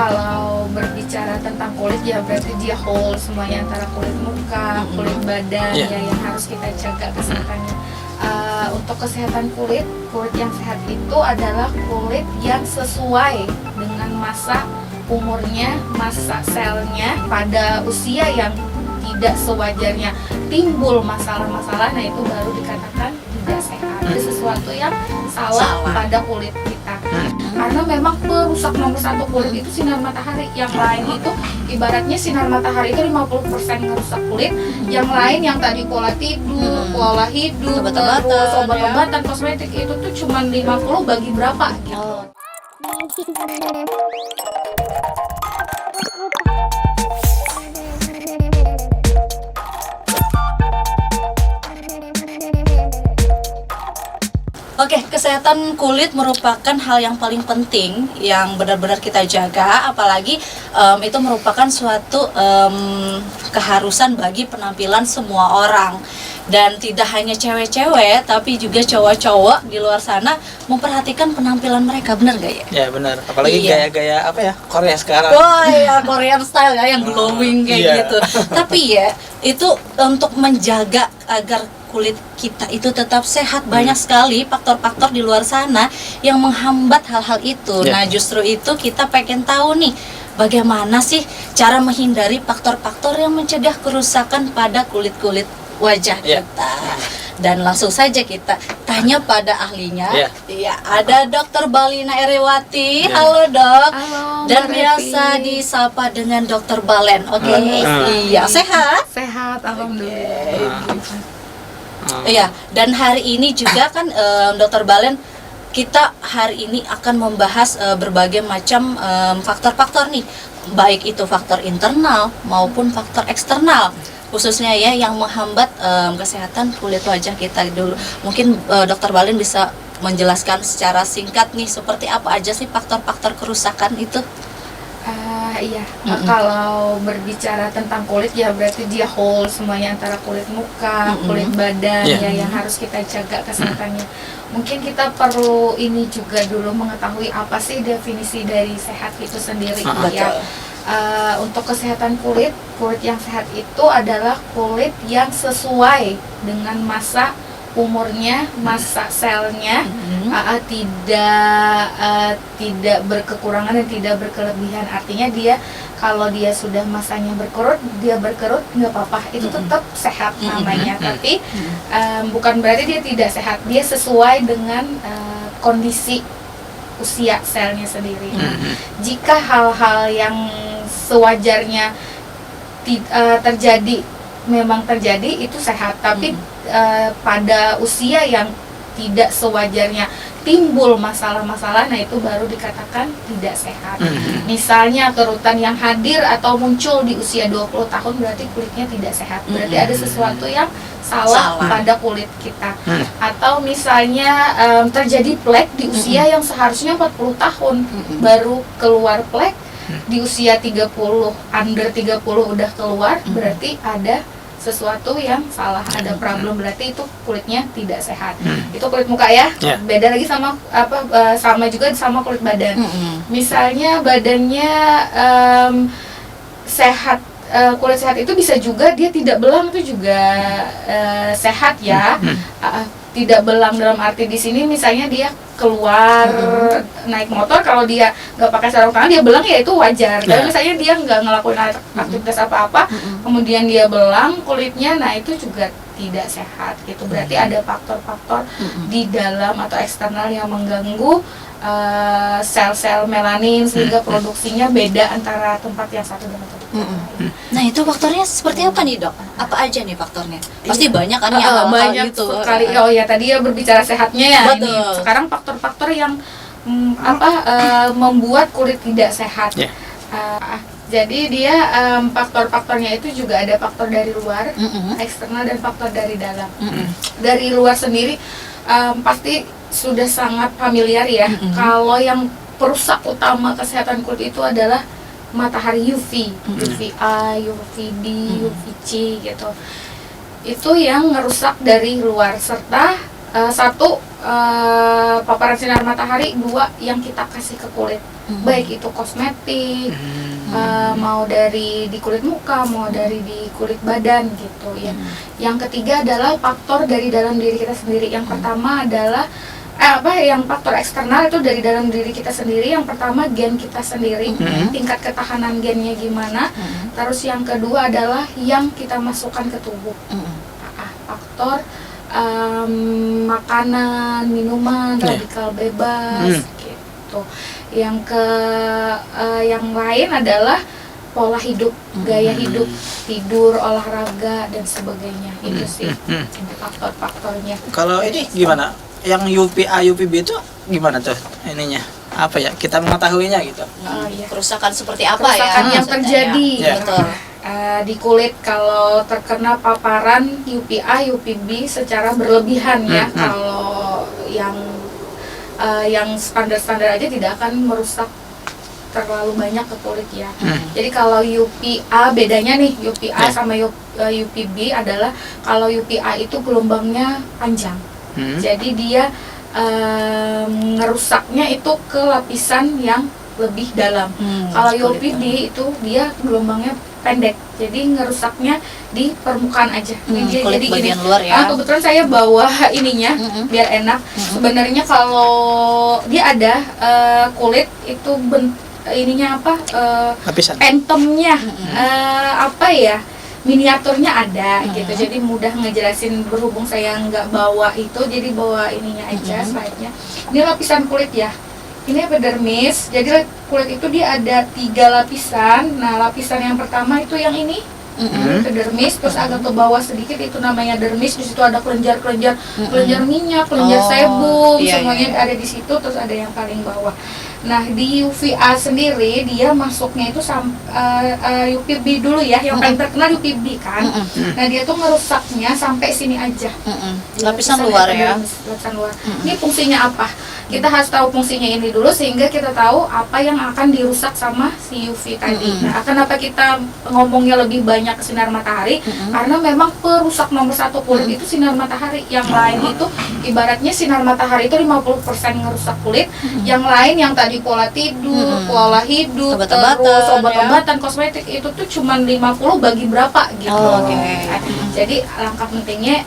Kalau berbicara tentang kulit ya berarti dia whole semuanya, antara kulit muka, kulit badan ya yang harus kita jaga kesehatannya. Untuk kesehatan kulit yang sehat itu adalah kulit yang sesuai dengan masa umurnya, masa selnya pada usia yang tidak sewajarnya timbul masalah-masalah, nah itu baru dikatakan tidak sehat. Ada sesuatu yang salah pada kulit kita. Karena memang perusak nomor satu kulit itu sinar matahari. Yang lain itu ibaratnya sinar matahari itu 50% ngerusak kulit. Yang lain yang tadi pola tidur, pola hidup, terus obat-obatan, kosmetik itu tuh cuma 50 bagi berapa gitu. Oke, kesehatan kulit merupakan hal yang paling penting yang benar-benar kita jaga, apalagi itu merupakan suatu keharusan bagi penampilan semua orang. Dan tidak hanya cewek-cewek, tapi juga cowok-cowok di luar sana memperhatikan penampilan mereka, benar gak ya? Ya benar, apalagi gaya-gaya apa ya, Korea sekarang. Oh ya, Korean style ya, yang glowing kayak gitu. Tapi ya, itu untuk menjaga agar kulit kita itu tetap sehat, banyak sekali faktor-faktor di luar sana yang menghambat hal-hal itu. Nah, justru itu kita pengen tahu nih, bagaimana sih cara menghindari faktor-faktor yang mencegah kerusakan pada kulit-kulit wajah kita. Dan langsung saja kita tanya pada ahlinya. Iya, ada Dr. Balina Erewati. Halo, Dok. Halo, dan biasa disapa dengan Dr. Balen. Oke. Iya, sehat? Sehat, alhamdulillah. Iya, dan hari ini juga kan Dr. Balen, kita hari ini akan membahas berbagai macam faktor-faktor nih, baik itu faktor internal maupun faktor eksternal, khususnya ya yang menghambat kesehatan kulit wajah kita dulu. Mungkin Dr. Balen bisa menjelaskan secara singkat nih, seperti apa aja sih faktor-faktor kerusakan itu? Iya, kalau berbicara tentang kulit ya berarti dia whole semuanya, antara kulit muka, kulit badan ya yang harus kita jaga kesehatannya. Mungkin kita perlu ini juga dulu mengetahui apa sih definisi dari sehat itu sendiri ya. Untuk kesehatan kulit yang sehat itu adalah kulit yang sesuai dengan masa umurnya, masa selnya, tidak berkekurangan dan tidak berkelebihan. Artinya dia kalau dia sudah masanya berkerut, dia berkerut nggak apa-apa, itu tetap sehat namanya. Tapi bukan berarti dia tidak sehat, dia sesuai dengan kondisi usia selnya sendiri. Jika hal-hal yang sewajarnya terjadi, memang terjadi, itu sehat. Tapi pada usia yang tidak sewajarnya timbul masalah-masalah, nah itu baru dikatakan tidak sehat. Misalnya kerutan yang hadir atau muncul di usia 20 tahun berarti kulitnya tidak sehat. Berarti ada sesuatu yang salah pada kulit kita. Atau misalnya terjadi plek di usia yang seharusnya 40 tahun baru keluar plek, di usia 30, under 30 udah keluar, berarti ada sesuatu yang salah, ada problem, berarti itu kulitnya tidak sehat. Itu kulit muka ya. Beda lagi sama sama juga sama kulit badan. Misalnya badannya sehat, kulit sehat itu bisa juga dia tidak belang, itu juga sehat ya. Tidak belang dalam arti di sini misalnya dia keluar naik motor, kalau dia nggak pakai sarung tangan dia belang, ya itu wajar. Tapi misalnya dia nggak ngelakuin aktivitas apa-apa, kemudian dia belang kulitnya, nah itu juga tidak sehat gitu. Berarti ada faktor-faktor di dalam atau eksternal yang mengganggu sel-sel melanin sehingga produksinya beda antara tempat yang satu dengan tempat lain. Nah, itu faktornya seperti apa nih, Dok? Apa aja nih faktornya? Pasti banyak kan ya, banyak gitu. sekali. Oh ya, tadi ya berbicara sehatnya ya. Betul. Ini sekarang faktor-faktor yang membuat kulit tidak sehat. Jadi dia faktor-faktornya itu juga ada faktor dari luar, eksternal, dan faktor dari dalam. Dari luar sendiri pasti sudah sangat familiar ya. Kalau yang perusak utama kesehatan kulit itu adalah matahari UV, UVA, UVB, UVC gitu. Itu yang ngerusak dari luar, serta satu paparan sinar matahari dua yang kita kasih ke kulit, baik itu kosmetik, mau dari di kulit muka, mau dari di kulit badan gitu ya. Yang ketiga adalah faktor dari dalam diri kita sendiri. Yang pertama adalah yang faktor eksternal itu dari dalam diri kita sendiri. Yang pertama gen kita sendiri, tingkat ketahanan gennya gimana. Terus yang kedua adalah yang kita masukkan ke tubuh, faktor makanan, minuman, radikal bebas gitu. Yang lain adalah pola hidup, gaya hidup, tidur, olahraga dan sebagainya. Itu sih faktor-faktornya. Kalau ini gimana? Yang UVA, UVB itu gimana tuh ininya? Apa ya? Kita mengetahuinya gitu. Kerusakan seperti apa Kerusakan ya? yang terjadi. Betul. Di kulit kalau terkena paparan UVA, UVB secara berlebihan ya. Kalau yang standar-standar aja tidak akan merusak terlalu banyak ke kulit ya. Jadi kalau UVA bedanya nih, UVA sama UVB adalah kalau UVA itu gelombangnya panjang. Jadi dia ngerusaknya itu ke lapisan yang lebih dalam. Kalau UVB itu dia gelombangnya pendek, jadi ngerusaknya di permukaan aja. Kulit jadi bagian gini, luar ya. kebetulan saya bawa ininya biar enak. Sebenarnya kalau dia ada kulit itu ininya apa? Lapisan. Pentemnya miniaturnya ada gitu, jadi mudah ngejelasin. Berhubung saya nggak bawa itu, jadi bawa ininya aja, slide-nya. Ini lapisan kulit ya. Ini epidermis. Jadi kulit itu dia ada 3 lapisan. Nah, lapisan yang pertama itu yang ini, epidermis. Terus agak ke bawah sedikit itu namanya dermis. Di situ ada kelenjar-kelenjar, kelenjar minyak, kelenjar sebum, semuanya ada di situ. Terus ada yang paling bawah. Nah, di UVA sendiri dia masuknya itu UVB dulu ya, yang paling terkenal UVB kan. Nah, dia tuh ngerusaknya sampai sini aja. Lapisan luar ya. Lapisan luar. Ini fungsinya apa? Kita harus tahu fungsinya ini dulu sehingga kita tahu apa yang akan dirusak sama si UV tadi. Nah, kenapa kita ngomongnya lebih banyak ke sinar matahari? Karena memang perusak nomor 1 kulit itu sinar matahari. Yang lain itu ibaratnya sinar matahari itu 50% ngerusak kulit. Yang lain yang tadi pola tidur, pola hidup, terus obat-obatan, kosmetik itu tuh cuma 50 bagi berapa gitu. Jadi alangkah pentingnya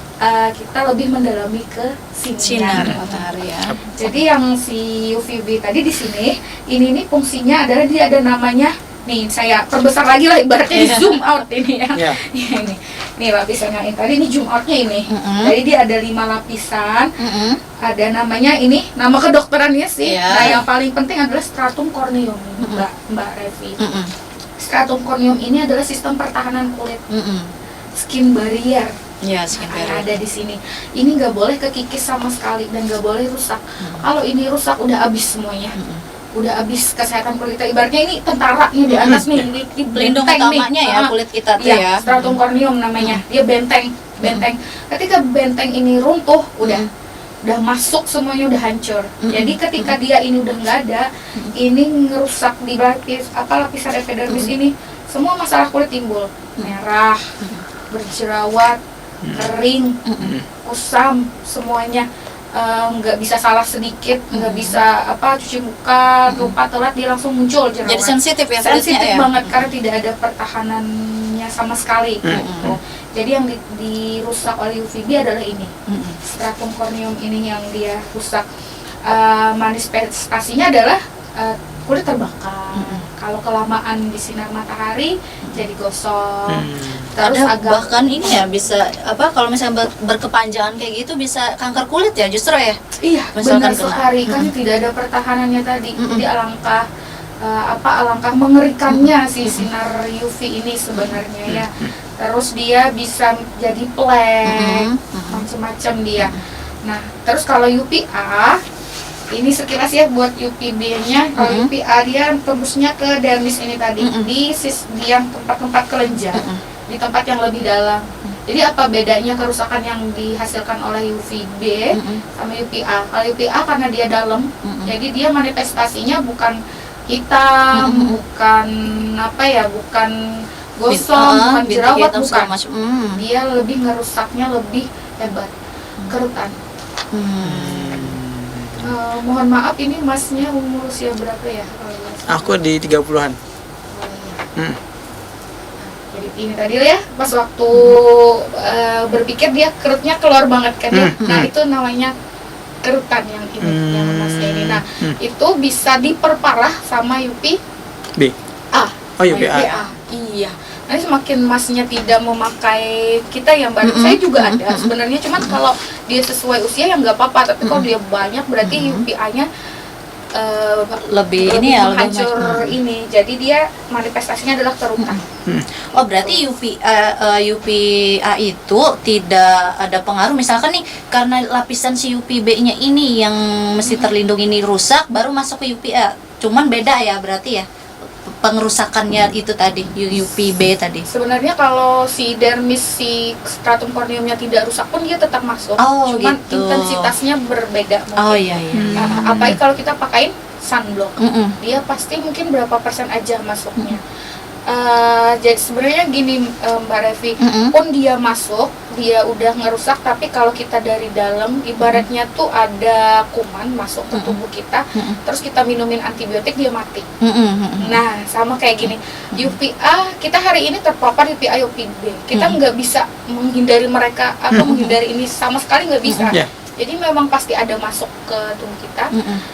kita lebih mendalami ke sinar matahari ya. Jadi yang si UVB tadi di sini, ini nih fungsinya adalah dia ada namanya, nih saya perbesar lagi lah ibaratnya, di zoom out ini ya. Nih lapisan yang ini tadi, ini zoom outnya ini. Jadi dia ada 5 lapisan. Ada namanya ini, nama kedokterannya sih. Nah, yang paling penting adalah stratum corneum, Mbak Revi. Stratum corneum ini adalah sistem pertahanan kulit, skin barrier. Skin barrier ada di sini. Ini nggak boleh kekikis sama sekali dan nggak boleh rusak. Kalau ini rusak udah habis semuanya. Udah habis kesehatan kulit kita. Ibaratnya ini tentaranya di atas nih, di pelindung utamanya nih. Ya kulit kita tuh ya. Stratum corneum namanya. Dia benteng. Ketika benteng ini runtuh, udah masuk semuanya, udah hancur. Jadi ketika dia ini udah nggak ada, ini ngerusak di lapisan epidermis ini, semua masalah kulit timbul. Merah, berjerawat, kering, kusam, semuanya. Nggak bisa salah sedikit, nggak bisa cuci muka, lupa telat, dia langsung muncul jerawat. Jadi sensitif ya, sensitif banget karena tidak ada pertahanannya sama sekali gitu. Jadi yang dirusak oleh UVB adalah ini, stratum corneum ini yang dia rusak. Manifestasinya adalah kulit terbakar. Kalau kelamaan di sinar matahari jadi gosong. Terus bahkan ini ya bisa kalau misalnya berkepanjangan kayak gitu bisa kanker kulit ya justru ya. Iya, benar sekali kan tidak ada pertahanannya tadi. Jadi alangkah mengerikannya si sinar UV ini sebenarnya ya. Terus dia bisa jadi plek, macam-macam dia. Nah, terus kalau UVA ini sekilas ya buat UVB-nya. Kalau UVA dia tembusnya ke dermis ini tadi, di yang tempat-tempat kelenjar, di tempat yang lebih dalam. Jadi apa bedanya kerusakan yang dihasilkan oleh UVB sama UVA? Kalau UVA karena dia dalam, jadi dia manifestasinya bukan hitam, bukan bukan gosong, bukan jerawat, bukan. Dia lebih ngerusaknya lebih hebat, kerutan. Mohon maaf, ini masnya umur usia berapa ya? Aku di 30-an. Hmm. Jadi ini tadi ya, pas waktu berpikir dia kerutnya keluar banget kan ya. Nah itu namanya kerutan yang ini, yang masnya ini. Nah itu bisa diperparah sama UVA. Oh, UVA. Iya. Nanti semakin masnya tidak memakai kita yang baru, saya juga ada sebenarnya, cuman kalau dia sesuai usia ya nggak apa-apa, tapi kalau dia banyak berarti UVA-nya lebih ini ya, lebih menghancur ini, jadi dia manifestasinya adalah kerutan. Oh, berarti UVA itu tidak ada pengaruh, misalkan nih karena lapisan si UVB-nya ini yang mesti terlindung ini rusak, baru masuk ke UVA, cuman beda ya berarti ya pengerusakannya itu tadi, UVB tadi. Sebenarnya kalau si dermis, si stratum corneumnya tidak rusak pun dia tetap masuk, cuman gitu. Intensitasnya berbeda mungkin. Oh iya. Apalagi kalau kita pakai sunblock, dia pasti mungkin berapa persen aja masuknya. Jadi sebenarnya gini Mbak Revi, pun dia masuk, dia udah ngerusak, tapi kalau kita dari dalam, ibaratnya tuh ada kuman masuk ke tubuh kita, terus kita minumin antibiotik, dia mati. Nah sama kayak gini, UVA kita hari ini terpapar UVA UVB, kita nggak bisa menghindari mereka atau menghindari ini sama sekali, nggak bisa. Jadi memang pasti ada masuk ke tubuh kita.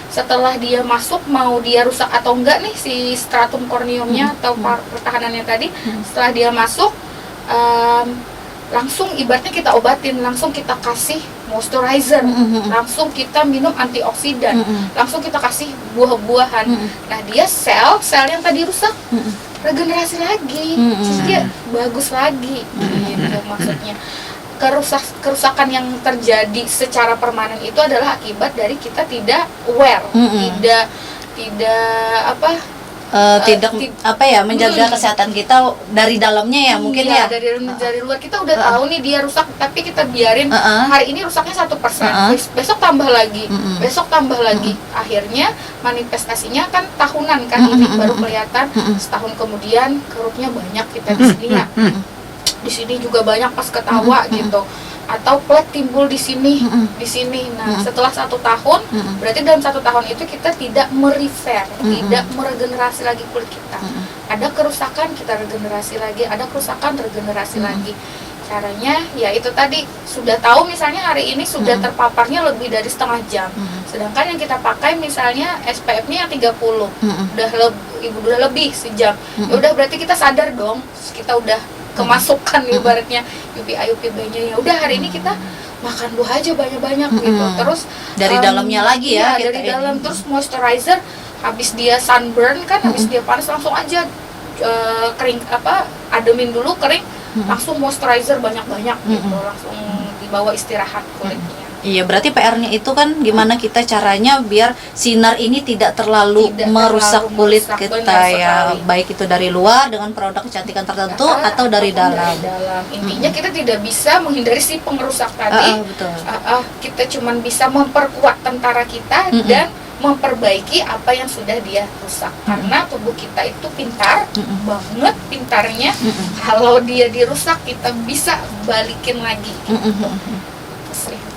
Setelah dia masuk, mau dia rusak atau enggak nih si stratum corneumnya atau pertahanannya tadi, setelah dia masuk, langsung ibaratnya kita obatin, langsung kita kasih moisturizer, langsung kita minum antioksidan, langsung kita kasih buah-buahan. Nah dia sel yang tadi rusak regenerasi lagi, terus dia bagus lagi, gitu maksudnya. Kerusakan yang terjadi secara permanen itu adalah akibat dari kita tidak aware, tidak menjaga kesehatan kita dari dalamnya ya, mungkin ya. Dari luar kita udah tahu nih dia rusak, tapi kita biarin hari ini rusaknya 1%, besok tambah lagi, besok tambah lagi, akhirnya manifestasinya kan tahunan kan, ini baru kelihatan setahun kemudian kerutnya banyak kita di sini ya. Di sini juga banyak pas ketawa gitu, atau plek timbul di sini, di sini. Nah setelah 1 tahun, berarti dalam 1 tahun itu kita tidak merepair, tidak meregenerasi lagi kulit kita. Ada kerusakan, kita regenerasi lagi, ada kerusakan, regenerasi lagi. Caranya ya itu tadi, sudah tahu misalnya hari ini sudah terpaparnya lebih dari setengah jam, sedangkan yang kita pakai misalnya SPF-nya yang 30, udah lebih sejam, ya udah berarti kita sadar dong, kita udah kemasukan ibaratnya UVA UVB-nya, ya udah hari ini kita makan buah aja banyak-banyak gitu, terus dari dalamnya lagi ya, dari dalam, terus moisturizer, habis dia sunburn kan, habis dia panas langsung aja kering, ademin dulu kering, langsung moisturizer banyak-banyak gitu, langsung dibawa istirahat kulitnya. Iya, berarti PR-nya itu kan gimana kita caranya biar sinar ini tidak terlalu merusak kulit kita ya, baik itu dari luar dengan produk kecantikan tertentu atau dari dalam. Intinya kita tidak bisa menghindari si pengerusak tadi. Betul. Kita cuman bisa memperkuat tentara kita dan memperbaiki apa yang sudah dia rusak, karena tubuh kita itu pintar banget, pintarnya kalau dia dirusak kita bisa balikin lagi gitu.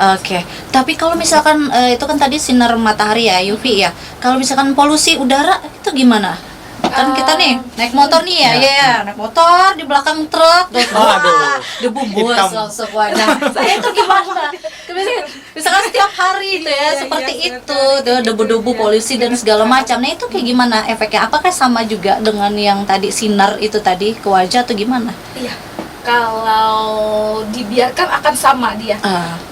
Oke, tapi kalau misalkan itu kan tadi sinar matahari ya, UV ya. Kalau misalkan polusi udara itu gimana? Kan kita nih naik motor nih ya, naik motor di belakang truk, debu bos langsung wajah. Saya itu gimana? Misalkan setiap hari itu ya seperti itu, debu-debu, polusi dan segala macam. Nah itu kayak gimana efeknya? Apakah sama juga dengan yang tadi sinar itu tadi ke wajah atau gimana? Iya. Kalau dibiarkan akan sama dia.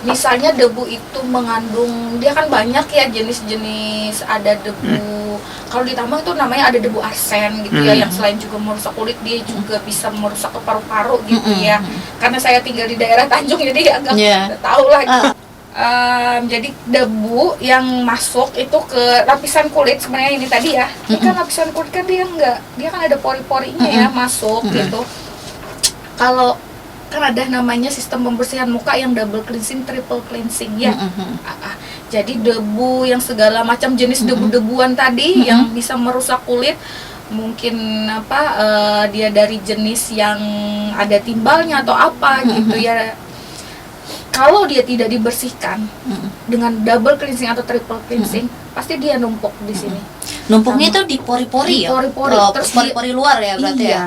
Misalnya debu itu mengandung, dia kan banyak ya jenis-jenis, ada debu, kalau ditambah itu namanya ada debu arsen gitu ya, yang selain juga merusak kulit, dia juga bisa merusak ke paru-paru gitu ya. Karena saya tinggal di daerah Tanjung jadi agak tahu lah gitu. Jadi debu yang masuk itu ke lapisan kulit, sebenarnya ini tadi ya, ini kan lapisan kulit kan dia kan ada pori-porinya ya masuk gitu. Kalau kan ada namanya sistem pembersihan muka yang double cleansing, triple cleansing ya. Jadi debu yang segala macam jenis debu-debuan tadi yang bisa merusak kulit, mungkin dia dari jenis yang ada timbalnya atau apa gitu ya. kalau dia tidak dibersihkan dengan double cleansing atau triple cleansing, pasti dia numpuk di sini. Numpuknya Sama. itu di pori-pori ya? Pori-pori. Oh, Terus pori-pori luar ya berarti iya, ya?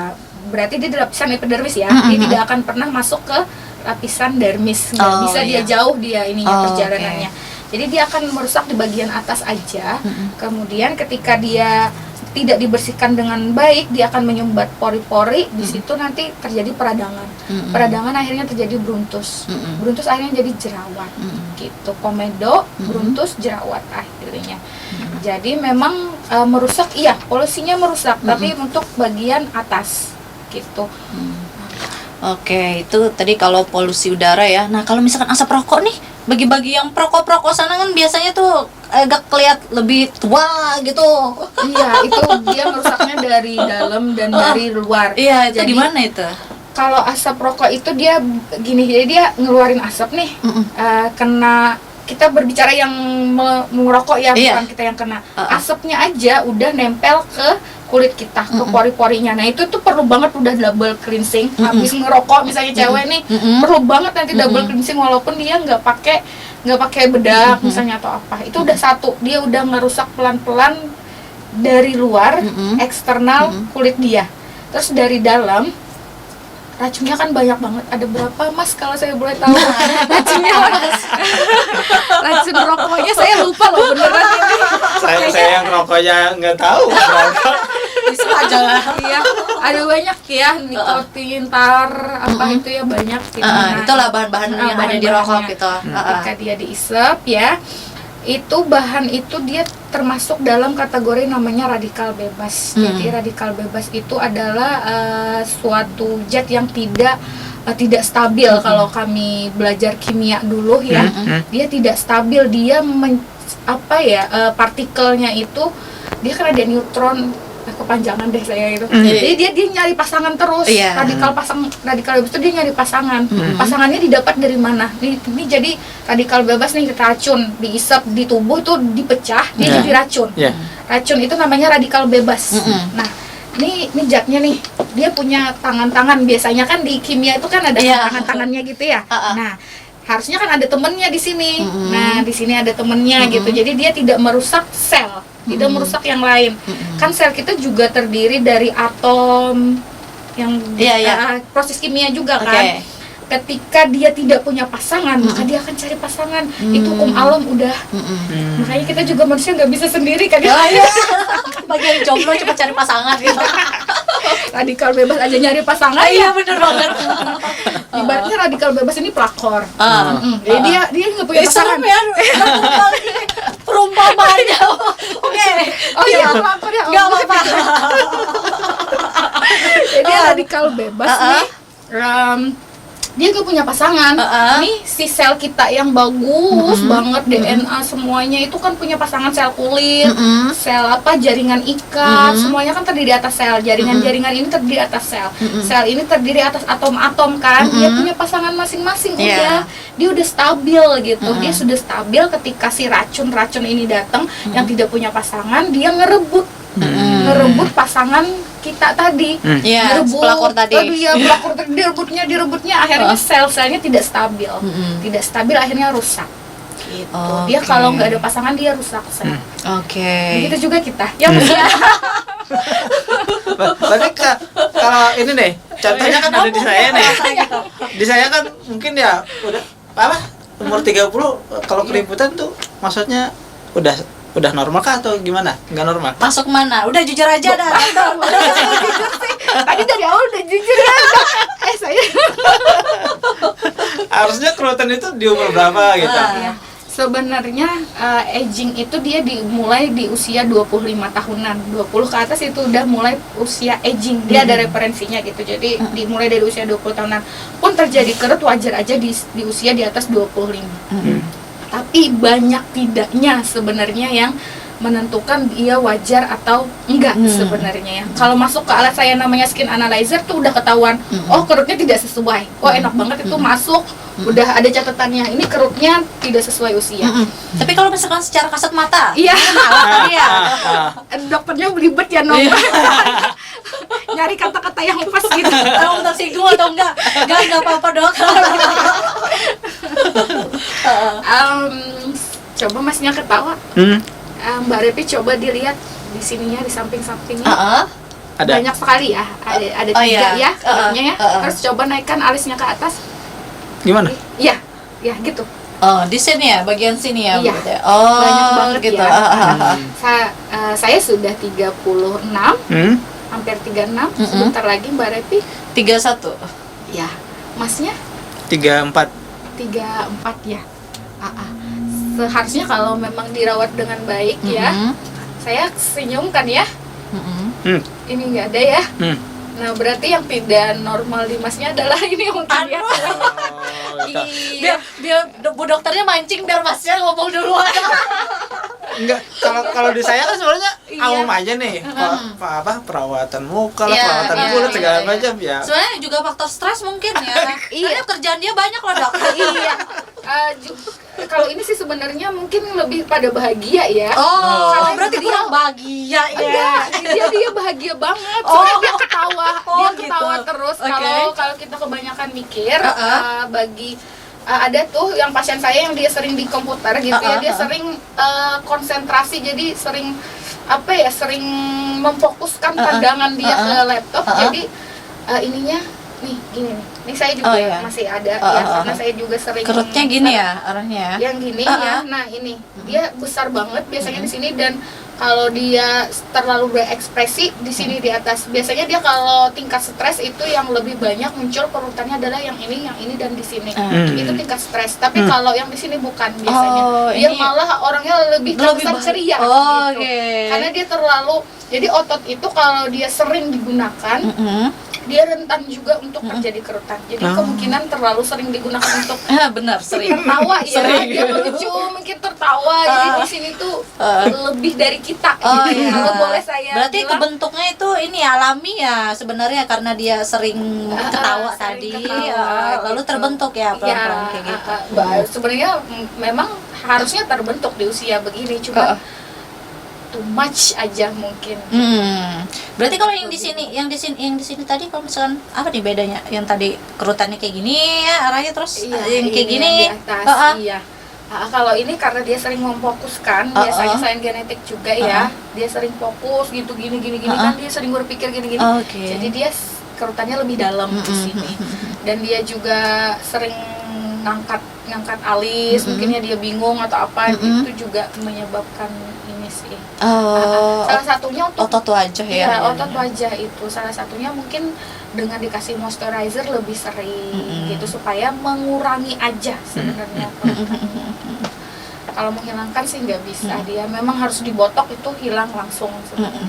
berarti dia di lapisan epidermis ya. Dia tidak akan pernah masuk ke lapisan dermis. Nggak bisa dia iya. jauh dia ininya Oh, perjalanannya. Jadi dia akan merusak di bagian atas aja. Kemudian ketika dia tidak dibersihkan dengan baik, dia akan menyumbat pori-pori. Di situ nanti terjadi peradangan. Peradangan akhirnya terjadi bruntus. Bruntus akhirnya jadi jerawat. Gitu. Komedo, bruntus, jerawat akhirnya. Jadi memang merusak, iya, polusinya merusak, tapi untuk bagian atas gitu. Oke, itu tadi kalau polusi udara ya. Nah, kalau misalkan asap rokok nih, bagi-bagi yang perokok-perokok sana kan biasanya tuh agak kelihat lebih tua gitu. Iya, itu dia merusaknya dari dalam dan dari luar. Iya, itu Jadi, di mana itu? kalau asap rokok itu dia gini, jadi dia ngeluarin asap nih, kena, kita berbicara yang merokok ya, Iya. bukan kita yang kena. Asapnya aja udah nempel ke kulit kita, ke pori-porinya. Nah itu tuh perlu banget udah double cleansing. Habis ngerokok misalnya cewek nih, perlu banget nanti double cleansing walaupun dia nggak pakai bedak misalnya atau apa. Itu udah satu, dia udah ngerusak pelan-pelan dari luar, eksternal kulit dia. Terus dari dalam, racunnya kan banyak banget. Ada berapa Mas kalau saya boleh tahu? Racunnya Mas. Racun rokoknya saya lupa loh beneran ini. Saya yang rokoknya nggak tahu berapa. Bisa aja lah. Iya, ada banyak ya, nikotin, tar, apa itu ya banyak gitu. Nah, Itulah bahan-bahan yang ada di rokok bahan-bahannya. gitu. Ketika dia diisep ya, itu bahan itu dia termasuk dalam kategori namanya radikal bebas. Jadi radikal bebas itu adalah suatu zat yang tidak stabil. Kalau kami belajar kimia dulu ya, dia tidak stabil. Dia partikelnya itu dia kan ada neutron, kepanjangan deh saya itu. Jadi dia nyari pasangan terus. Iya. Radikal bebas itu dia nyari pasangan. Pasangannya didapat dari mana? Ini jadi radikal bebas nih, racun diisap di tubuh itu dipecah, dia jadi racun. Racun itu namanya radikal bebas. Nah, ini zatnya nih, dia punya tangan-tangan. Biasanya kan di kimia itu kan ada tangan-tangannya gitu ya. Nah, harusnya kan ada temennya di sini. Nah, di sini ada temennya gitu. Jadi dia tidak merusak sel, tidak merusak yang lain. Kan sel kita juga terdiri dari atom yang proses kimia juga kan. Ketika dia tidak punya pasangan, maka dia akan cari pasangan. Itu alam udah. Makanya kita juga manusia nggak bisa sendiri kan. Bagian jomblo cuma cari pasangan gitu. Radikal bebas aja nyari pasangan. Iya, bener banget. Ibaratnya radikal bebas ini pelakor. Jadi dia nggak punya pasangan. Serem ya. Perumpamaannya. Oke. Oh iya, pelakor ya. Nggak apa-apa. Jadi radikal bebas nih. Dia gak punya pasangan. Nih si sel kita yang bagus banget, DNA semuanya itu kan punya pasangan, sel kulit, sel jaringan ikat, semuanya kan terdiri atas sel. Jaringan-jaringan ini terdiri atas sel. Sel ini terdiri atas atom-atom kan. Dia punya pasangan masing-masing udah. Dia udah stabil gitu. Dia sudah stabil ketika si racun-racun ini datang yang tidak punya pasangan, dia ngerebut pasangan kita tadi. Pelakor tadi. Pelakor tadi direbutnya akhirnya sel-selnya tidak stabil. Tidak stabil akhirnya rusak. Gitu. Dia kalau nggak ada pasangan dia rusak sel. Begitu juga kita. Ya Berarti kalau ini nih, contohnya kan ada di saya nih. Di saya kan mungkin ya udah umur 30 kalau keributan tuh maksudnya udah normal kah atau gimana? Nggak normal? Masuk mana? Udah jujur aja dah. jujur sih. Tadi dari awal udah jujur ya. Saya Harusnya kerutan itu di umur berapa gitu? sebenarnya aging itu dia dimulai di usia 25 tahunan. 20 ke atas itu udah mulai usia aging. Dia ada referensinya gitu. Jadi dimulai dari usia 20 tahunan. Pun terjadi kerut wajar aja di usia di atas 25. Tapi banyak tidaknya sebenarnya yang menentukan dia wajar atau enggak sebenarnya ya. Kalau masuk ke alat saya namanya skin analyzer tuh udah ketahuan, oh kerutnya tidak sesuai. Oh enak banget itu masuk, udah ada catatannya. Ini kerutnya tidak sesuai usia. Tapi kalau misalkan secara kasat mata, Iya. ya. Dokternya belibet ya nyari kata-kata yang pas gitu. Tahu tersinggung atau enggak? Enggak apa-apa dok. Coba masnya ketawa. Mbak Repi coba dilihat di sininya, di samping-sampingnya. Ada. Banyak sekali ya. Ada Oh, 3 iya. ya kulitnya ya. Terus coba naikkan alisnya ke atas. Gimana? Iya. Ya gitu. Oh, di sini ya, bagian sini ya. Iya. begitu ya? Oh, Banyak banget gitu. ya. Saya sudah 36, hampir 36. Sebentar lagi Mbak Repi. 31. Ya. Masnya 34. 34 ya. Seharusnya kalau memang dirawat dengan baik ya. Saya senyum kan ya. Ini nggak ada ya. Nah, berarti yang tidak normal di masnya adalah ini mungkin ya. Biar Bu dokternya mancing biar masnya ngomong duluan. Enggak, kalau di saya kan sebenarnya Iya. awam aja nih. Perawatan muka lah, Iya, perawatan iya, kulit iya, segala iya. macam ya. Sebenarnya juga faktor stres mungkin ya. Iya, kerjaan dia banyak loh, Dok. Iya. Kalau ini sih sebenarnya mungkin lebih pada bahagia ya. Oh, Karena berarti dia- kurang bahagia ya. Enggak, dia bahagia banget. Oh. Soalnya dia ketawa, Oh, dia gitu. ketawa terus. Oke. Kalau kita kebanyakan mikir, ada tuh yang pasien saya yang dia sering di komputer gitu ya, dia sering konsentrasi, jadi sering sering memfokuskan pandangan dia ke laptop. Jadi ininya nih gini nih. Nih saya juga iya. masih ada ya, karena saya juga sering Kerutnya gini ya arahnya ya. yang gini ya. Nah, ini dia besar banget biasanya di sini, dan kalau dia terlalu berekspresi di sini di atas. Biasanya dia kalau tingkat stres itu yang lebih banyak muncul perutannya adalah yang ini dan di sini. Itu tingkat stres. Tapi kalau yang di sini bukan biasanya. Oh, Dia ini malah orangnya lebih terkesan ceria Oh, gitu. oke. Karena dia terlalu, jadi otot itu kalau dia sering digunakan, dia rentan juga untuk terjadi kerutan. Jadi kemungkinan terlalu sering digunakan untuk Benar, sering. tertawa ya, Sering. dia lucu, mungkin tertawa. Jadi di sini tuh lebih dari kita. Oh gitu. iya. Kalau boleh saya Berarti bilang, kebentuknya itu ini alami ya sebenarnya karena dia sering ketawa sering tadi, ketawa, lalu gitu. terbentuk ya pelan-pelan ya, kayak gitu. sebenarnya memang harusnya terbentuk di usia begini, cuma too much aja mungkin. Berarti kalau yang di sini tadi kalau misalkan apa nih bedanya? Yang tadi kerutannya kayak gini ya arahnya, terus yang kayak ini gini. yang di atas, iya. Kalau ini karena dia sering memfokuskan, biasanya selain genetik juga ya, dia sering fokus gitu gini kan, dia sering berpikir gini. Oke. Jadi dia kerutannya lebih dalam di sini. Dan dia juga sering ngangkat alis, mungkinnya dia bingung atau apa, itu juga menyebabkan ini sih. Salah satunya untuk otot wajah ya. Iya, otot wajah itu salah satunya mungkin dengan dikasih moisturizer lebih sering gitu supaya mengurangi aja sebenarnya. Kalau menghilangkan sih nggak bisa, dia memang harus dibotok, itu hilang langsung sebenarnya.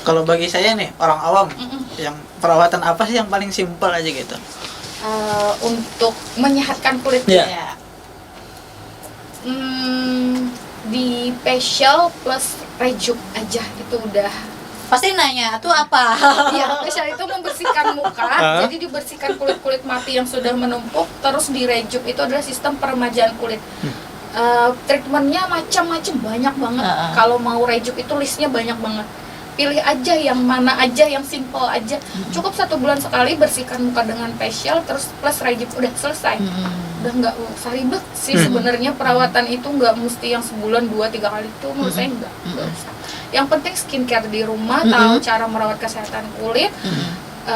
Kalau bagi saya nih orang awam, yang perawatan apa sih yang paling simpel aja gitu? Untuk menyehatkan kulit Iya. ya. Di facial plus rejuk aja itu udah. Pasti nanya, "Itu apa?" Iya, facial itu membersihkan muka, jadi dibersihkan kulit-kulit mati yang sudah menumpuk, terus direjuk itu adalah sistem peremajaan kulit. Treatmentnya macam-macam, banyak banget. Kalau mau rejuk itu listnya banyak banget. Pilih aja yang mana aja, yang simple aja. Cukup 1 bulan sekali bersihkan muka dengan facial, terus plus rejuk, udah selesai. Udah nggak usah ribet sih sebenarnya, perawatan itu nggak mesti yang sebulan 2-3 kali, itu menurut saya nggak usah. Yang penting skincare di rumah, tahu cara merawat kesehatan kulit,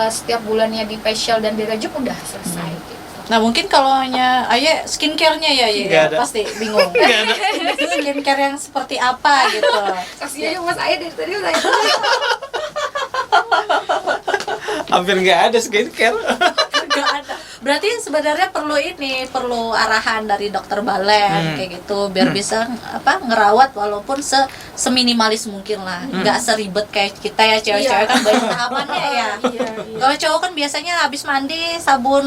setiap bulannya di facial dan direjuk, udah selesai gitu. Nah mungkin kalau hanya Ayah skincare-nya ya, Nggak ada. pasti bingung. Skincare yang seperti apa gitu. Kasih aja Mas Ayah dari tadi saya. Hampir nggak ada skincare. Nggak ada. Berarti sebenarnya perlu arahan dari dokter Balen kayak gitu biar bisa ngerawat walaupun seminimalis mungkin lah, nggak seribet kayak kita ya cewek-cewek kan banyak tahapannya ya. Kalau cowok kan biasanya habis mandi sabun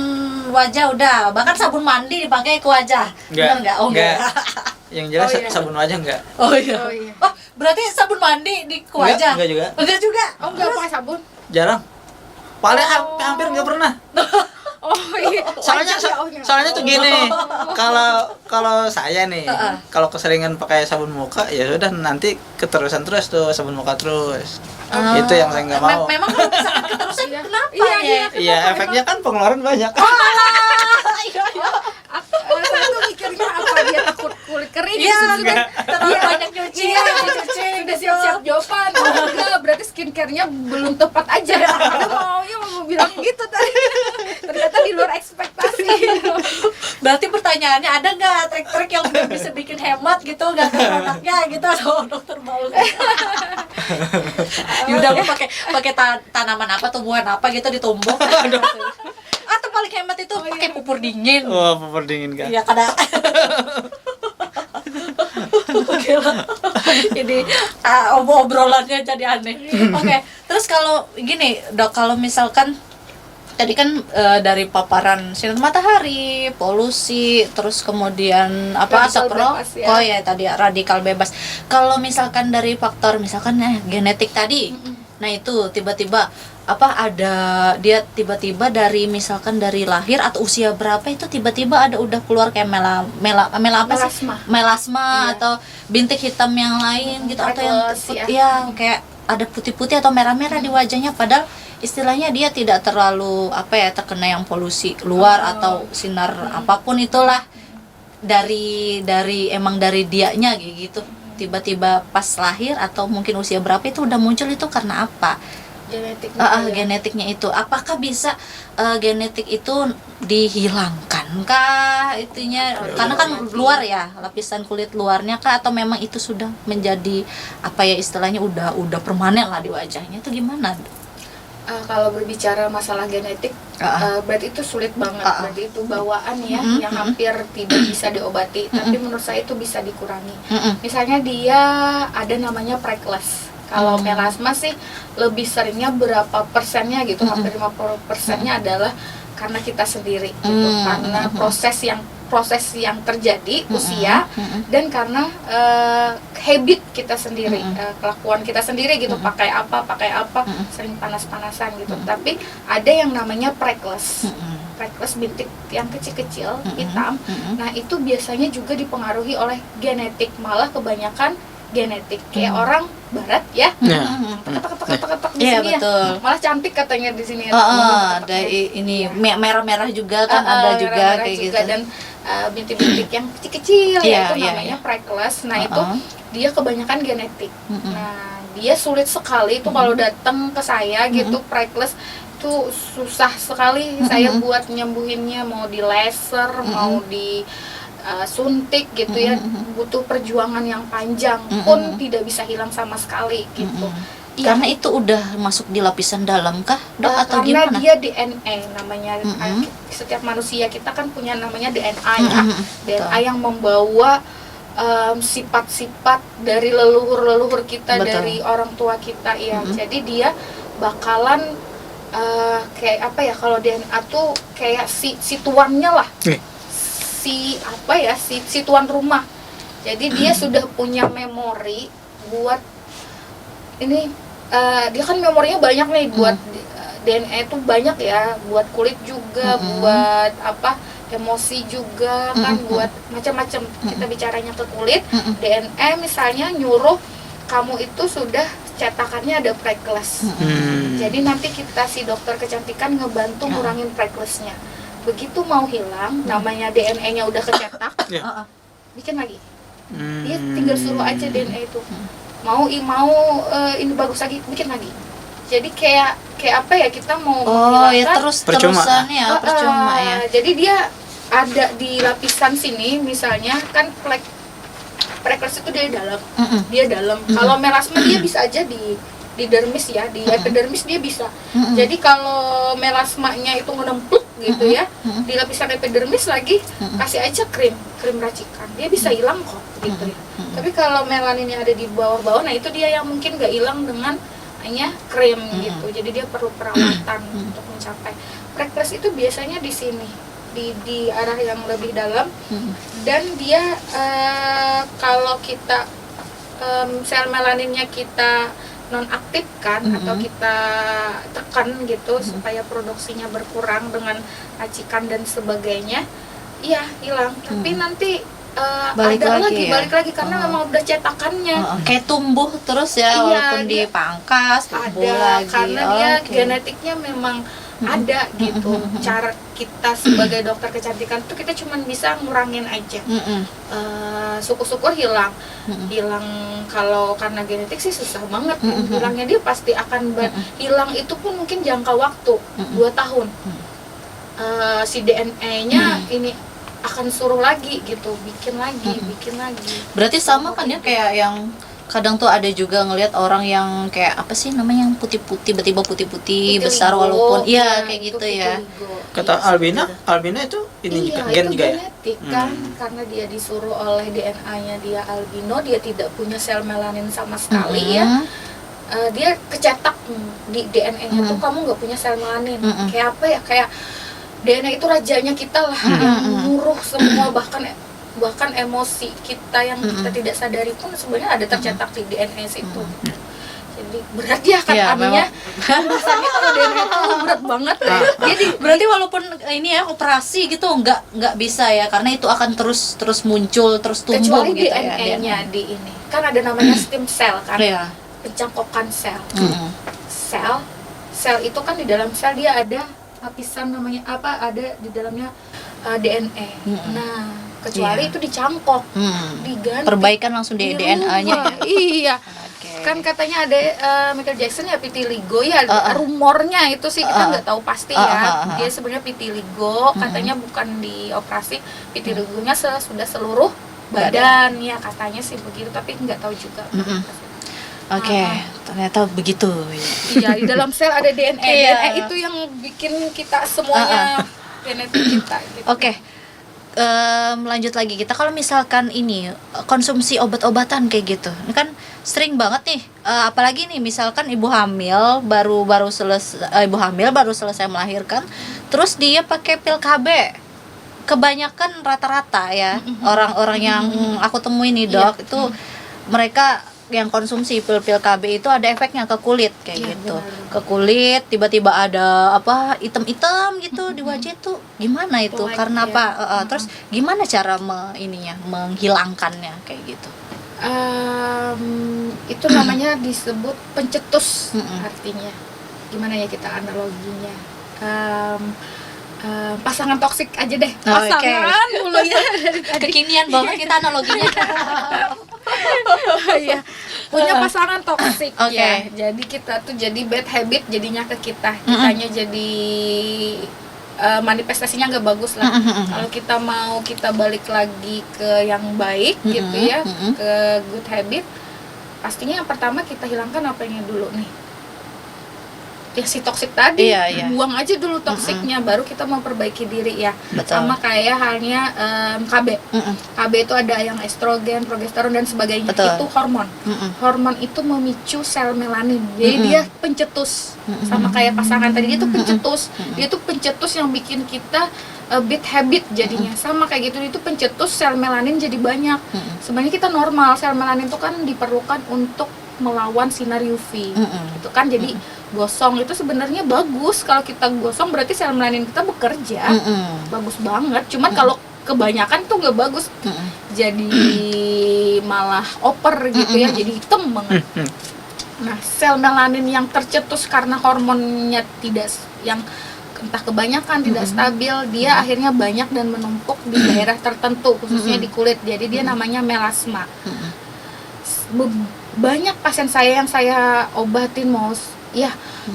wajah udah, bahkan sabun mandi dipakai ke wajah. Benar nggak? Oh enggak. enggak. Yang jelas Oh, iya. sabun wajah enggak. Oh iya. Oh, iya. Oh, berarti sabun mandi di ke wajah? Enggak juga. Enggak juga. Oh, nggak pakai sabun? Jarang. Paling hampir nggak pernah. Oh iya. Soalnya tuh gini, kalau saya nih, kalau keseringan pakai sabun muka ya sudah nanti keterusan terus tuh sabun muka terus. Itu yang saya nggak mau. Memang kalau misalkan keterusan kenapa Iya, ya? Iya, efeknya kan pengeluaran banyak. Saya tuh mikirnya apa dia takut kulit kering Iya, sudah terlalu banyak nyuci. Iya, sudah siap-siap jawaban. Oh, enggak, berarti skincare-nya belum tepat aja. Aku mau bilang gitu tadi. Ternyata di luar ekspektasi. Berarti pertanyaannya ada nggak trik-trik yang bisa bikin hemat gitu, nggak ke produknya gitu, atau dokter mau? Yaudah lu pakai tanaman apa, tumbuhan apa gitu ditumbuk. Atau paling hemat itu pakai pupur dingin. Wah, pupur dingin kan. Iya kada. Oke lah. Ini obrolannya jadi aneh. Oke, terus kalau gini dok, kalau misalkan tadi kan dari paparan sinar matahari, polusi, terus kemudian apa Radikal asap bebas, ya. rokok ya tadi radikal bebas. Kalau misalkan dari faktor misalkan genetik tadi, nah itu tiba-tiba apa ada dia tiba-tiba dari misalkan dari lahir atau usia berapa itu tiba-tiba ada udah keluar kayak apa sih? Melasma. Melasma Iya. atau bintik hitam yang lain gitu, atau yang Freckles, ya kayak ada putih-putih atau merah-merah di wajahnya, padahal istilahnya dia tidak terlalu apa ya terkena yang polusi luar atau sinar apapun itulah dari emang dari dianya gitu. Tiba-tiba pas lahir atau mungkin usia berapa itu udah muncul, itu karena apa? Genetiknya. Ya. Genetiknya itu apakah bisa genetik itu dihilangkan kah itunya, karena kan luar ya, lapisan kulit luarnya kah, atau memang itu sudah menjadi apa ya istilahnya udah permanen lah di wajahnya, itu gimana? Kalau berbicara masalah genetik, berarti itu sulit banget. Berarti itu bawaan ya, yang hampir tidak bisa diobati. Tapi menurut saya itu bisa dikurangi. Misalnya dia ada namanya freckles. Kalau melasma sih lebih seringnya berapa persennya gitu, hampir 50%-nya adalah karena kita sendiri gitu. Karena proses yang terjadi usia dan karena habit kita sendiri, kelakuan kita sendiri gitu, pakai apa sering panas-panasan gitu. Tapi ada yang namanya freckles. Freckles bintik yang kecil-kecil hitam. Nah, itu biasanya juga dipengaruhi oleh genetik, malah kebanyakan genetik. Kayak orang barat ya. Ketek di Iya, sini ya. betul. Malah cantik katanya di sini. Ada ini merah-merah juga kan, ada juga merah-merah kayak juga, gitu. dan bintik-bintik yang kecil-kecil Iya, ya, itu iya, namanya iya. freckles. Nah, itu dia kebanyakan genetik. Nah, dia sulit sekali itu kalau datang ke saya gitu, freckles itu susah sekali saya buat nyembuhinnya, mau di laser, mau di suntik gitu ya, butuh perjuangan yang panjang pun tidak bisa hilang sama sekali gitu. Karena itu udah masuk di lapisan dalam kah, dok, atau karena gimana? dia DNA namanya. Setiap manusia kita kan punya namanya DNA ya. DNA yang membawa sifat-sifat dari leluhur kita, Betul. dari orang tua kita ya. Jadi dia bakalan kayak apa ya, kalau DNA tuh kayak si tuannya lah. Si tuan rumah. Jadi dia sudah punya memori buat ini, dia kan memorinya banyak nih buat DNA itu banyak ya, buat kulit juga, buat apa emosi juga kan, buat macam-macam. Kita bicaranya ke kulit, DNA misalnya nyuruh kamu itu sudah cetakannya ada freckles. Jadi nanti kita si dokter kecantikan ngebantu ngurangin frecklesnya. Begitu mau hilang, namanya DNA-nya udah kecetak, bikin lagi. Dia tinggal suruh aja DNA itu. Mau ini bagus lagi, bikin lagi. Jadi kayak apa ya, kita mau ya terus-terusan ya, percuma ya. Jadi dia ada di lapisan sini misalnya kan freckles itu dia dalam. Dia dalam. Kalau melasma dia bisa aja di dermis ya, di epidermis dia bisa. Jadi kalau melasmanya itu ngenempluk gitu ya, di lapisan epidermis lagi kasih aja krim racikan, dia bisa hilang kok gitu ya. Tapi kalau melaninnya ada di bawah-bawah, nah itu dia yang mungkin gak hilang dengan hanya krim gitu. Jadi dia perlu perawatan untuk mencapai. Freckles itu biasanya di sini, di arah yang lebih dalam, dan dia kalau kita sel melaninnya kita nonaktifkan atau kita tekan gitu supaya produksinya berkurang dengan racikan dan sebagainya, iya hilang. Tapi nanti Balik ada lagi ya? balik lagi karena memang udah cetakannya. Kayak tumbuh terus ya, Iya, walaupun dia dipangkas tumbuh ada lagi. karena dia Oke. genetiknya memang ada gitu. Cara kita sebagai dokter kecantikan tuh kita cuma bisa ngurangin aja. Syukur-syukur hilang. Hilang kalau karena genetik sih susah banget hilangnya, dia pasti akan hilang, itu pun mungkin jangka waktu 2 tahun. Si DNA-nya ini akan suruh lagi gitu, bikin lagi. Berarti sama kan ya kayak yang kadang tuh ada juga ngelihat orang yang kayak apa sih namanya yang putih-putih, tiba-tiba putih-putih besar Vitiligo, walaupun iya nah, kayak itu gitu ya. vitiligo. Kata Iya, albina itu ini iya, juga gen itu juga ya. genetik kan, karena dia disuruh oleh DNA-nya dia albino, dia tidak punya sel melanin sama sekali ya. Dia kecetak di DNA-nya tuh kamu nggak punya sel melanin. Kayak apa ya? Kayak DNA itu rajanya kita lah, yang nyuruh semua, bahkan emosi kita yang kita tidak sadari pun sebenarnya ada tercetak di DNA situ. Jadi berat ya kan, Iya, artinya pembahasannya kalau DNA itu berat banget ya. Jadi berarti walaupun ini ya operasi gitu nggak bisa ya, karena itu akan terus muncul, terus tumbuh Kecuali gitu ya. DNA-nya di ini kan ada namanya stem cell kan, Iya. pencangkokan sel. Sel itu kan di dalam sel dia ada lapisan namanya apa, ada di dalamnya DNA. Nah, kecuali Iya. itu dicangkok, diganti. Perbaikan langsung di DNA-nya ya. Iya. Oke. Kan katanya ada Michael Jackson ya vitiligo ya, rumornya itu sih kita nggak tahu pasti ya. Dia sebenarnya vitiligo, katanya bukan dioperasi, vitiligonya sudah seluruh badan ya, katanya sih begitu, tapi nggak tahu juga. Oke, ternyata begitu. Iya, di dalam sel ada DNA. Iya. DNA itu yang bikin kita semuanya genetik kita gitu. Oke. Lanjut lagi, kita kalau misalkan ini konsumsi obat-obatan kayak gitu, ini kan sering banget nih, apalagi nih misalkan ibu hamil baru selesai melahirkan, terus dia pakai pil KB. Kebanyakan rata-rata ya orang-orang yang aku temuin nih dok, itu mereka yang konsumsi pil-pil KB itu ada efeknya ke kulit kayak gitu. Benar. Ke kulit tiba-tiba ada apa hitam-hitam gitu di wajah itu. Gimana itu? Like, Karena ya. apa? Terus gimana cara menghilangkannya kayak gitu? Itu namanya disebut pencetus artinya. Gimana ya kita analoginya? Pasangan toksik aja deh. Pasangan mulu ya. Kekinian banget kita analoginya. Iya. Punya pasangan toksik Oke. ya. Jadi kita tuh jadi bad habit jadinya ke kita. Kitanya jadi manifestasinya nggak bagus lah. Kalau kita balik lagi ke yang baik gitu ya, ke good habit, pastinya yang pertama kita hilangkan apanya dulu nih. Ya si toksik tadi, Iya. buang aja dulu toksiknya, baru kita memperbaiki diri ya. Betul. Sama kayak halnya KB. KB itu ada yang estrogen, progesteron dan sebagainya. Betul. Itu hormon. Hormon itu memicu sel melanin. Jadi dia pencetus. Sama kayak pasangan tadi, dia tuh pencetus. Dia tuh pencetus yang bikin kita bad habit jadinya. Sama kayak gitu, itu pencetus sel melanin jadi banyak. Sebenarnya kita normal, sel melanin itu kan diperlukan untuk melawan sinar UV. Itu kan jadi gosong itu sebenarnya bagus. Kalau kita gosong berarti sel melanin kita bekerja. Bagus banget. Cuman kalau kebanyakan tuh nggak bagus. Jadi malah over gitu ya, jadi hitam banget. Nah, sel melanin yang tercetus karena hormonnya tidak, yang entah kebanyakan tidak stabil, dia akhirnya banyak dan menumpuk di daerah tertentu, khususnya di kulit. Jadi dia namanya melasma. Banyak pasien saya yang saya obatin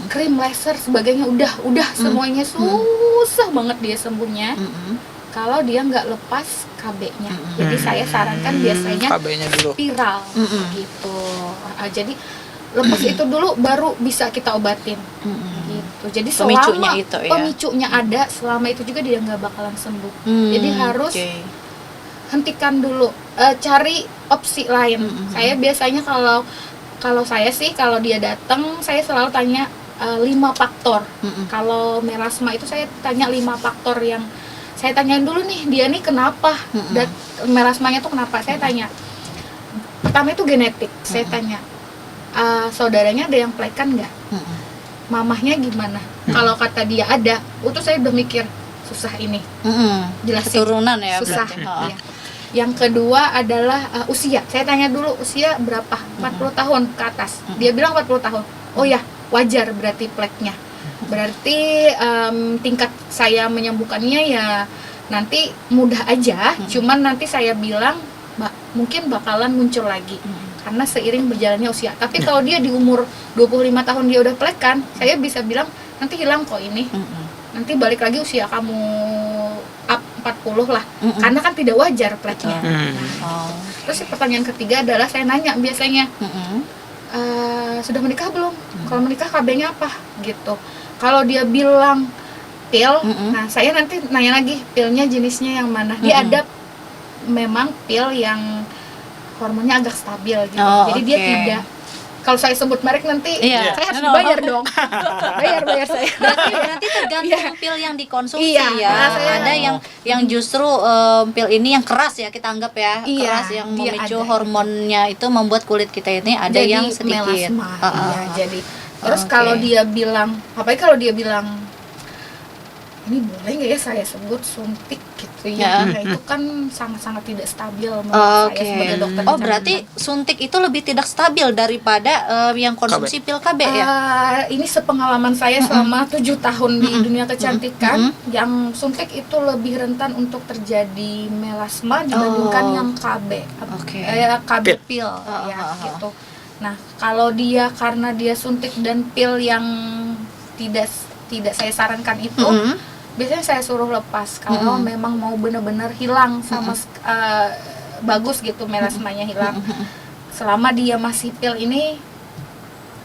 krim, laser, sebagainya, udah semuanya susah banget dia sembuhnya. Kalau dia nggak lepas KB-nya. Jadi saya sarankan biasanya KB-nya dulu. spiral gitu. Jadi lepas itu dulu baru bisa kita obatin. Gitu. Jadi Pemicunya selama itu, ya. pemicunya ada, selama itu juga dia nggak bakalan sembuh. Jadi harus hentikan dulu, cari opsi lain. Saya biasanya kalau saya sih, kalau dia datang saya selalu tanya 5 faktor. Kalau melasma itu saya tanya 5 faktor yang saya tanyain dulu nih, dia nih kenapa, dan melasmanya tuh kenapa. Saya tanya, pertama itu genetik. Saya tanya, saudaranya ada yang pelekan nggak? Mamahnya gimana? Kalau kata dia ada, itu saya udah mikir susah ini. Jelasin. Keturunan ya Susah. berarti. Iya. Yang kedua adalah usia. Saya tanya dulu usia berapa? 40 tahun ke atas. Dia bilang 40 tahun. Oh ya, wajar berarti pleknya. Berarti tingkat saya menyembuhkannya ya nanti mudah aja. Cuman nanti saya bilang mungkin bakalan muncul lagi. Karena seiring berjalannya usia. Tapi kalau dia di umur 25 tahun dia udah plek kan, saya bisa bilang nanti hilang kok ini. Nanti balik lagi usia kamu up 40 lah. Karena kan tidak wajar pleknya. Terus pertanyaan ketiga adalah saya nanya biasanya, sudah menikah belum? Kalau menikah KB-nya apa? Gitu. Kalau dia bilang pil, nah saya nanti nanya lagi pilnya jenisnya yang mana. Dia ada memang pil yang hormonnya agak stabil gitu. Jadi dia tidak, kalau saya sebut merek nanti saya harus bayar dong. bayar saya. Berarti tergantung pil yang dikonsumsi saya ada yang justru pil ini yang keras ya kita anggap ya, keras yang memicu hormonnya itu membuat kulit kita ini ada jadi yang sedikit melasma. Jadi terus kalau dia bilang, apalagi kalau dia bilang ini boleh nggak ya saya sebut suntik gitu ya, nah, itu kan sangat-sangat tidak stabil menurut saya sebagai dokter. Berarti suntik itu lebih tidak stabil daripada yang konsumsi pil KB ya? Ini sepengalaman saya selama 7 tahun di dunia kecantikan, yang suntik itu lebih rentan untuk terjadi melasma dibandingkan yang KB, KB pil ya gitu. Nah kalau dia karena dia suntik dan pil yang tidak saya sarankan itu, biasanya saya suruh lepas kalau memang mau benar-benar hilang sama bagus gitu melasmanya hilang. Selama dia masih pil ini,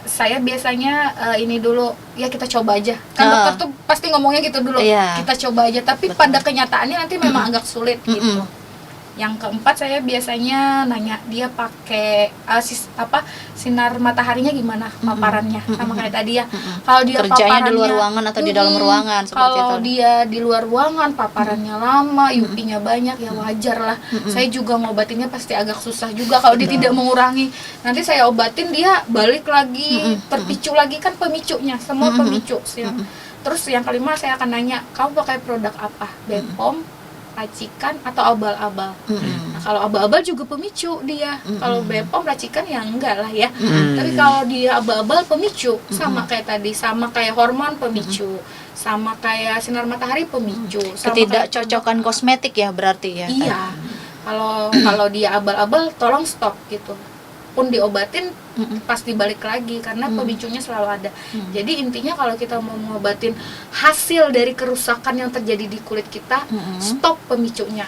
saya biasanya ini dulu ya kita coba aja. Kan dokter tuh pasti ngomongnya gitu dulu. Kita coba aja, tapi pada kenyataannya nanti memang agak sulit gitu. Yang keempat saya biasanya nanya dia pakai sinar mataharinya gimana paparannya, sama kayak tadi ya. Kalau dia kerjanya di luar ruangan atau di dalam ruangan seperti kalau itu. dia di luar ruangan paparannya lama, UV-nya banyak ya wajar lah. Saya juga ngobatinnya pasti agak susah juga kalau dia tidak mengurangi. Nanti saya obatin dia balik lagi terpicu lagi, kan pemicunya semua pemicu. Terus yang kelima saya akan nanya, kamu pakai produk apa? Bepom, racikan atau abal-abal. Nah, kalau abal-abal juga pemicu dia. Kalau Bepom racikan ya enggak lah ya. Tapi kalau dia abal-abal pemicu, sama kayak tadi, sama kayak hormon pemicu, sama kayak sinar matahari pemicu. Ketidakcocokan kosmetik ya berarti ya. Iya. Kalau dia abal-abal tolong stop gitu. Pun diobatin pasti balik lagi karena pemicunya selalu ada. Jadi intinya kalau kita mau mengobatin hasil dari kerusakan yang terjadi di kulit kita, stop pemicunya.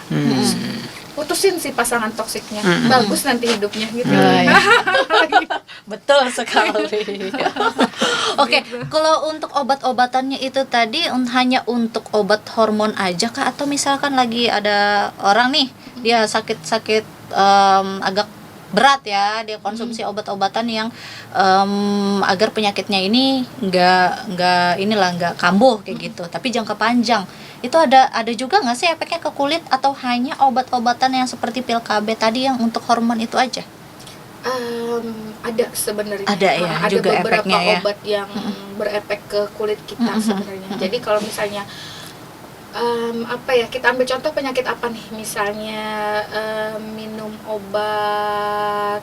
Putusin si pasangan toksiknya. Bagus nanti hidupnya gitu. Betul sekali. Oke, kalau untuk obat-obatannya itu tadi hanya untuk obat hormon aja kah, atau misalkan lagi ada orang nih dia sakit-sakit agak berat ya, dia konsumsi obat-obatan yang agar penyakitnya ini nggak kambuh kayak gitu, tapi jangka panjang itu ada juga nggak sih efeknya ke kulit, atau hanya obat-obatan yang seperti pil KB tadi yang untuk hormon itu aja? Ada sebenarnya. Ada ya, ada juga beberapa efeknya ya. obat yang berefek ke kulit kita sebenarnya. Jadi kalau misalnya kita ambil contoh penyakit apa nih, misalnya minum obat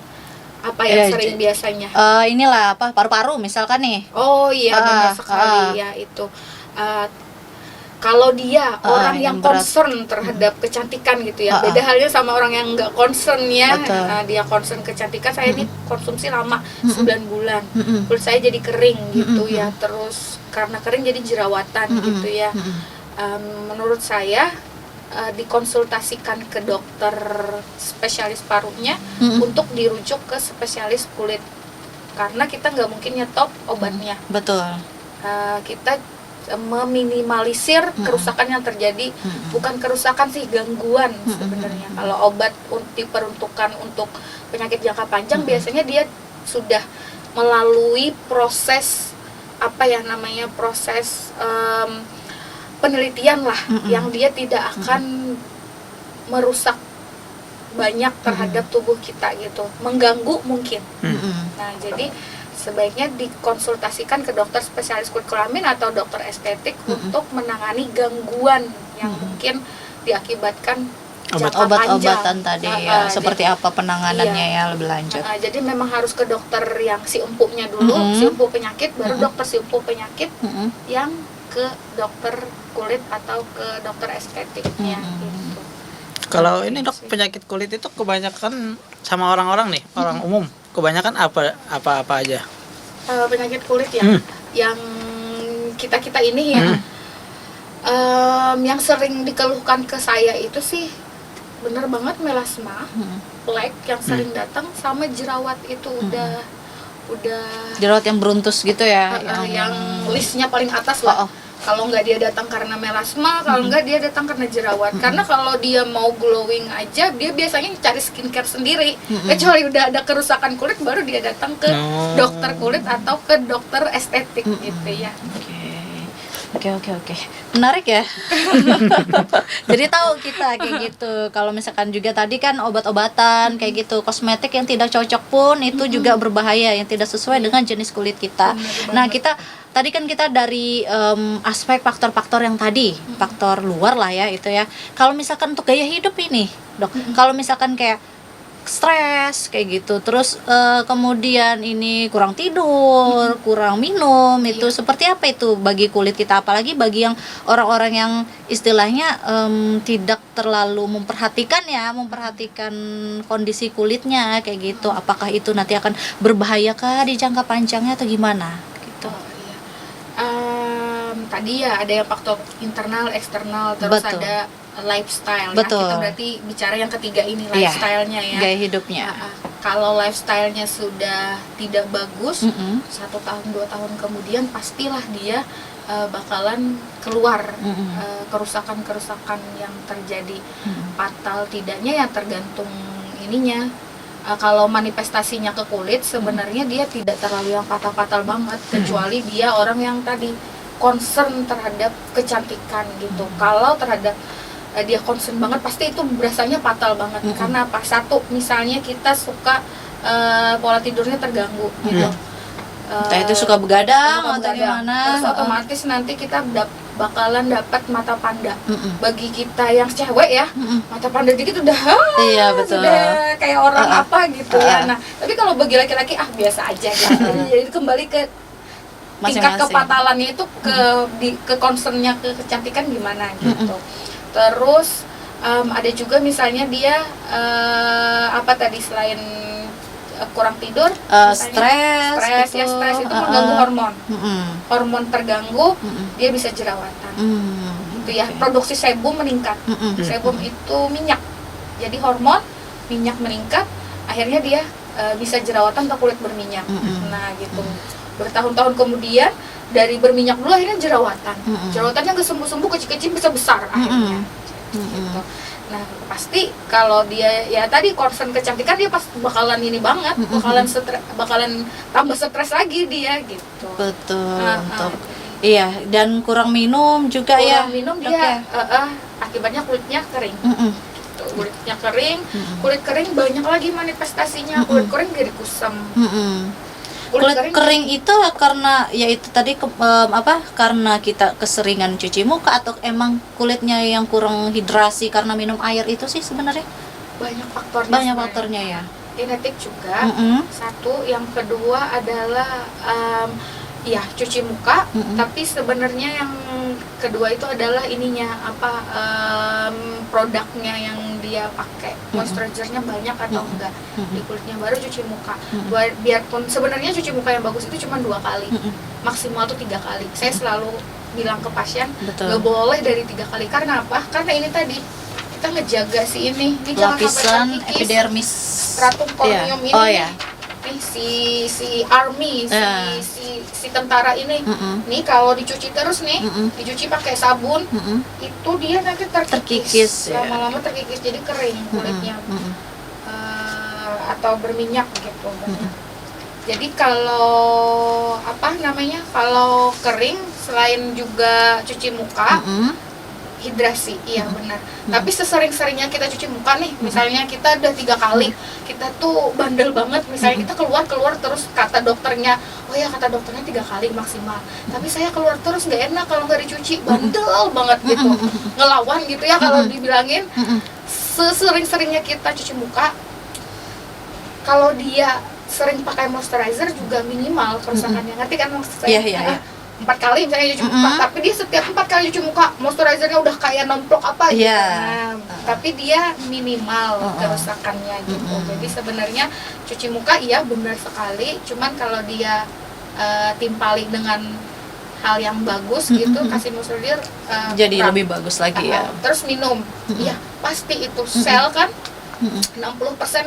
apa yang sering biasanya inilah paru-paru misalkan nih. Oh iya, benar sekali ya itu. Kalau dia orang yang concern terhadap kecantikan gitu ya, beda halnya sama orang yang nggak concern ya. Dia concern kecantikan, saya ini konsumsi lama 9 bulan, kulit saya jadi kering gitu ya, terus karena kering jadi jerawatan gitu ya. Menurut saya dikonsultasikan ke dokter spesialis parunya untuk dirujuk ke spesialis kulit, karena kita nggak mungkin nyetop obatnya. Betul. Kita meminimalisir kerusakan yang terjadi, bukan kerusakan sih, gangguan sebenarnya. Kalau obat diperuntukkan untuk penyakit jangka panjang, biasanya dia sudah melalui proses proses penelitian lah, yang dia tidak akan merusak banyak terhadap tubuh kita gitu, mengganggu mungkin. Nah jadi sebaiknya dikonsultasikan ke dokter spesialis kulit kelamin atau dokter estetik untuk menangani gangguan yang mungkin diakibatkan jangka obat-obatan panjang. tadi ya, seperti apa penanganannya Iya. ya lebih lanjut. Jadi memang harus ke dokter yang si empuknya dulu, si empuk penyakit, baru dokter si empuk penyakit yang ke dokter kulit atau ke dokter estetiknya gitu. Kalau ini dok, penyakit kulit itu kebanyakan sama orang-orang nih, orang umum. Kebanyakan apa aja? Penyakit kulit yang kita ini ya, yang sering dikeluhkan ke saya itu sih bener banget melasma, plaque yang sering datang, sama jerawat itu udah Jerawat yang beruntus gitu ya, yang listnya paling atas lah. Kalau nggak dia datang karena melasma, kalau nggak dia datang karena jerawat. Karena kalau dia mau glowing aja, dia biasanya cari skincare sendiri. Kecuali udah ada kerusakan kulit, baru dia datang ke dokter kulit atau ke dokter estetik gitu ya. Oke. Menarik ya. Jadi tahu kita kayak gitu. Kalau misalkan juga tadi kan obat-obatan kayak gitu, kosmetik yang tidak cocok pun itu juga berbahaya, yang tidak sesuai dengan jenis kulit kita. Nah, tadi kan kita dari aspek faktor-faktor yang tadi, faktor luar lah ya itu ya. Kalau misalkan untuk gaya hidup ini, Dok, kalau misalkan kayak stres kayak gitu, terus kemudian ini kurang tidur, kurang minum, itu seperti apa itu bagi kulit kita, apalagi bagi yang orang-orang yang istilahnya tidak terlalu memperhatikan kondisi kulitnya kayak gitu, apakah itu nanti akan berbahayakah di jangka panjangnya atau gimana gitu? Tadi ya ada yang faktor internal, eksternal, terus ada lifestyle. Nah, kita berarti bicara yang ketiga ini, lifestyle-nya ya. Gaya hidupnya. Kalau lifestyle-nya sudah tidak bagus, 1 tahun 2 tahun kemudian pastilah dia bakalan keluar kerusakan-kerusakan yang terjadi. Fatal tidaknya ya tergantung ininya. Kalau manifestasinya ke kulit sebenarnya dia tidak terlalu yang fatal-fatal banget, kecuali dia orang yang tadi concern terhadap kecantikan gitu. Kalau terhadap dia concern banget, pasti itu berasanya fatal banget. Karena apa? Satu, misalnya kita suka pola tidurnya terganggu gitu. Kita itu suka begadang atau gimana? Terus otomatis nanti kita bakalan dapat mata panda. Bagi kita yang cewek ya, mata panda dikit udah sudah kayak orang apa gitu ya. Nah, tapi kalau bagi laki-laki biasa aja gitu. Jadi kembali ke tingkat kefatalannya itu ke concernnya ke kecantikan gimana gitu. Terus ada juga misalnya dia selain kurang tidur, stres itu mengganggu hormon. Hormon terganggu, dia bisa jerawatan. Itu ya, produksi sebum meningkat. Sebum itu minyak. Jadi hormon minyak meningkat, akhirnya dia bisa jerawatan atau kulit berminyak. Nah, gitu. Bertahun-tahun kemudian dari berminyak dulu akhirnya jerawatan. Jerawatannya nggak sembuh-sembuh, kecil-kecil bisa besar akhirnya. Gitu. Nah, pasti kalau dia ya tadi concern kecantikan, dia pas bakalan ini banget, bakalan tambah stres lagi dia gitu. Betul. Iya, dan kurang minum juga ya. Kurang minum dia akibatnya kulitnya kering. Kulitnya kering, kulit kering banyak lagi manifestasinya. Kulit kering jadi kusam. Kulit kering itu karena ya itu tadi karena kita keseringan cuci muka atau emang kulitnya yang kurang hidrasi karena minum air itu sih sebenarnya? Banyak faktornya ya. Genetik juga. Satu, yang kedua adalah cuci muka, tapi sebenarnya yang kedua itu adalah ininya produknya yang dia pakai, moisturizer-nya banyak atau enggak di kulitnya, baru cuci muka. Biarpun sebenarnya cuci muka yang bagus itu cuma 2 kali, maksimal tuh 3 kali. Saya selalu bilang ke pasien nggak boleh dari 3 kali. Karena apa? Karena ini tadi kita ngejaga si ini lapisan epidermis, stratum corneum ini. Nih si army, si tentara ini, nih kalau dicuci terus nih, dicuci pakai sabun, itu dia nanti terkikis, lama-lama terkikis, jadi kering kulitnya, atau berminyak gitu. Jadi kalau kalau kering, selain juga cuci muka, hidrasi, iya benar. Tapi sesering-seringnya kita cuci muka nih, misalnya kita udah 3 kali, kita tuh bandel banget, misalnya kita keluar terus, kata dokternya 3 kali maksimal. Tapi saya keluar terus nggak enak kalau nggak dicuci, bandel banget gitu, ngelawan gitu ya kalau dibilangin. sesering-seringnya kita cuci muka, kalau dia sering pakai moisturizer juga minimal kerusakannya. Ngerti kan maksud saya? Iya. 4 kali misalnya cuci muka, tapi dia setiap 4 kali cuci muka moisturizernya udah kayak nemplok apa gitu. Iya. Nah, tapi dia minimal kerusakannya gitu. Jadi sebenarnya cuci muka iya benar sekali, cuman kalau dia timpali dengan hal yang bagus gitu, kasih moisturizer Jadi kurang. lebih bagus lagi ya. Terus minum, iya pasti itu sel kan 60%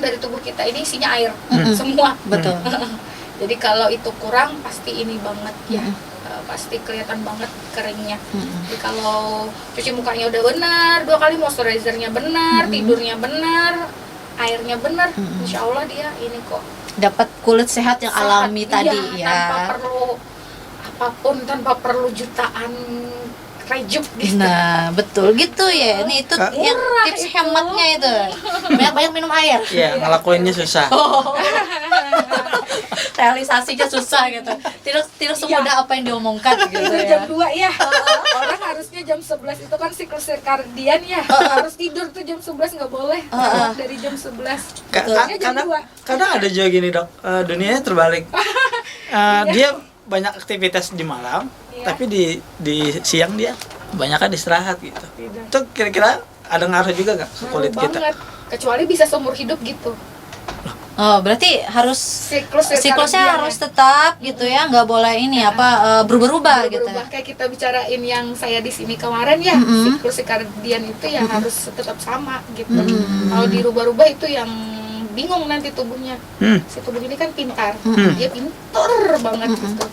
dari tubuh kita ini isinya air semua. Betul. Jadi kalau itu kurang pasti ini banget ya, pasti kelihatan banget keringnya. Jadi kalau cuci mukanya udah benar, 2 kali moisturizernya benar, tidurnya benar, airnya benar, insya Allah dia ini kok Dapat kulit sehat yang sehat. alami Iya, tadi ya. tanpa perlu apapun, tanpa perlu jutaan rejuk gitu. Nah, betul gitu ya. Ini itu yang tips hematnya itu. Banyak-banyak minum air. Iya, ngelakuinnya susah. Realisasinya susah gitu. Tidak semudah apa yang diomongkan gitu Jam ya. 2 ya. Orang harusnya jam 11 itu kan siklus sirkadian ya. Harus tidur tuh jam 11, nggak boleh dari jam 11. Soalnya jam 2. Kadang ada juga gini dok, dunianya terbalik. Dia banyak aktivitas di malam, tapi di siang dia banyak kan istirahat gitu. Itu kira-kira ada ngaruh juga nggak ke kulit Ngaruh kita? banget. Kecuali bisa seumur hidup gitu. Oh, berarti harus siklusnya sirkadian harus ya. tetap gitu ya, nggak boleh ini berubah-ubah gitu. Berubah kayak kita bicarain yang saya di sini kemarin ya, siklus sirkadian itu ya harus tetap sama gitu. Kalau dirubah-rubah itu yang bingung nanti tubuhnya. Si tubuh ini kan pintar, dia pintar banget gitu.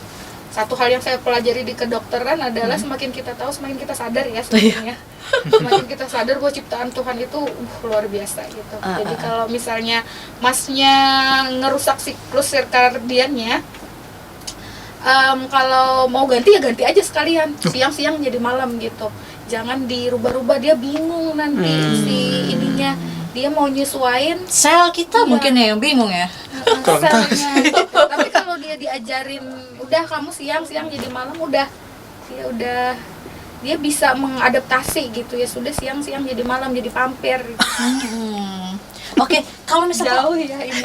Satu hal yang saya pelajari di kedokteran adalah semakin kita tahu semakin kita sadar ya sebenarnya. Semakin kita sadar bahwa ciptaan Tuhan itu luar biasa gitu. Jadi kalau misalnya masnya ngerusak siklus sirkadiannya, kalau mau ganti ya ganti aja sekalian, siang-siang jadi malam gitu. Jangan dirubah-rubah, dia bingung nanti si ininya. Dia mau nyesuain Sel kita mungkin ya yang bingung ya. selnya. Tapi kalau dia diajarin udah kamu siang-siang jadi malam, udah dia bisa mengadaptasi gitu ya, sudah siang-siang jadi malam jadi vampir. Oke, kalau misalnya Jauh ya ini.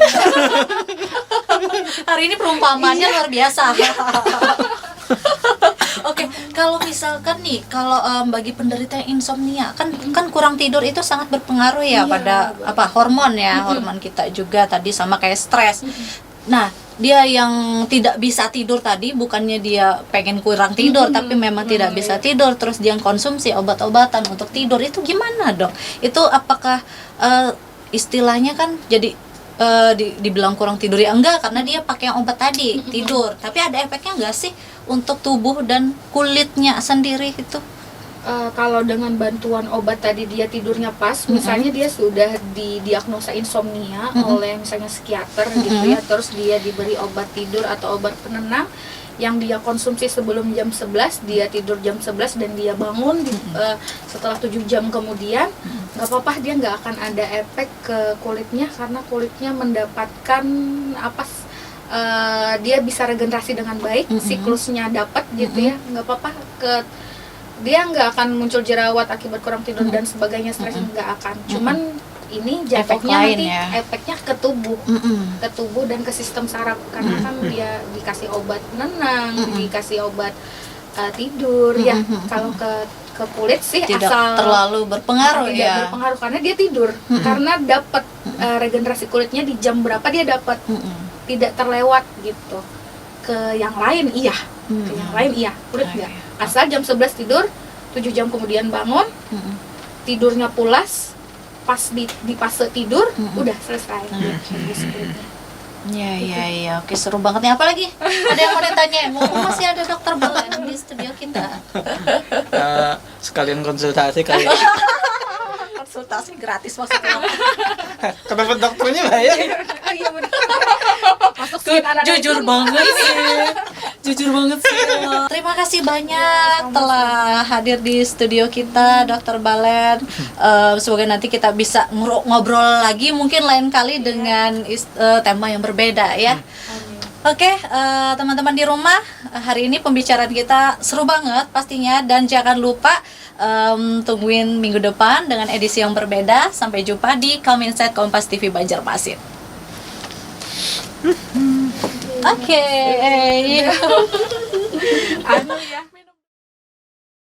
hari ini perumpamannya luar biasa. Oke, kalau misalkan nih, kalau bagi penderita insomnia kan kurang tidur itu sangat berpengaruh ya pada hormon ya, hormon kita juga tadi sama kayak stres. Nah, dia yang tidak bisa tidur tadi bukannya dia pengen kurang tidur, tapi memang tidak bisa tidur, terus dia konsumsi obat-obatan untuk tidur, itu gimana dok? Itu apakah istilahnya kan jadi dibilang kurang tidur ya enggak, karena dia pakai yang obat tadi tidur, tapi ada efeknya enggak sih untuk tubuh dan kulitnya sendiri itu? Kalau dengan bantuan obat tadi dia tidurnya pas, misalnya dia sudah didiagnosa insomnia oleh misalnya psikiater gitu ya, terus dia diberi obat tidur atau obat penenang yang dia konsumsi sebelum jam 11, dia tidur jam 11 dan dia bangun setelah 7 jam kemudian, nggak apa-apa, dia nggak akan ada efek ke kulitnya karena kulitnya mendapatkan dia bisa regenerasi dengan baik, siklusnya dapat gitu ya, nggak apa-apa, dia nggak akan muncul jerawat akibat kurang tidur dan sebagainya, stres nggak akan. Cuman ini efeknya nanti ya. efeknya ke tubuh dan ke sistem saraf, karena kan dia dikasih obat penenang, dikasih obat tidur ya. Kalau ke kulit sih tidak asal terlalu berpengaruh tidak ya. berpengaruh karena dia tidur, karena dapat regenerasi kulitnya di jam berapa dia dapat, tidak terlewat gitu. Ke yang lain iya, ke yang lain iya, kulit enggak. Asal jam 11 tidur, 7 jam kemudian bangun, tidurnya pulas, pas di fase tidur, udah selesai. Bagus kulitnya. Ya, oke, seru banget nih. Apalagi ada yang mau ditanya? Masih ada dokter Balen di studio kita. Sekalian konsultasi kali. Konsultasi gratis maksudnya. Kenapa dokternya bayar? Oh iya benar. Masuk Jujur banget sih. Jujur banget sih. Terima kasih banyak telah hadir di studio kita, Dokter Balen. Semoga nanti kita bisa ngobrol lagi mungkin lain kali dengan tema yang berbeda ya. Oke, teman-teman di rumah, hari ini pembicaraan kita seru banget pastinya, dan jangan lupa tungguin minggu depan dengan edisi yang berbeda. Sampai jumpa di Cominsight Kompas TV Banjarmasin. Oke. Anu ya.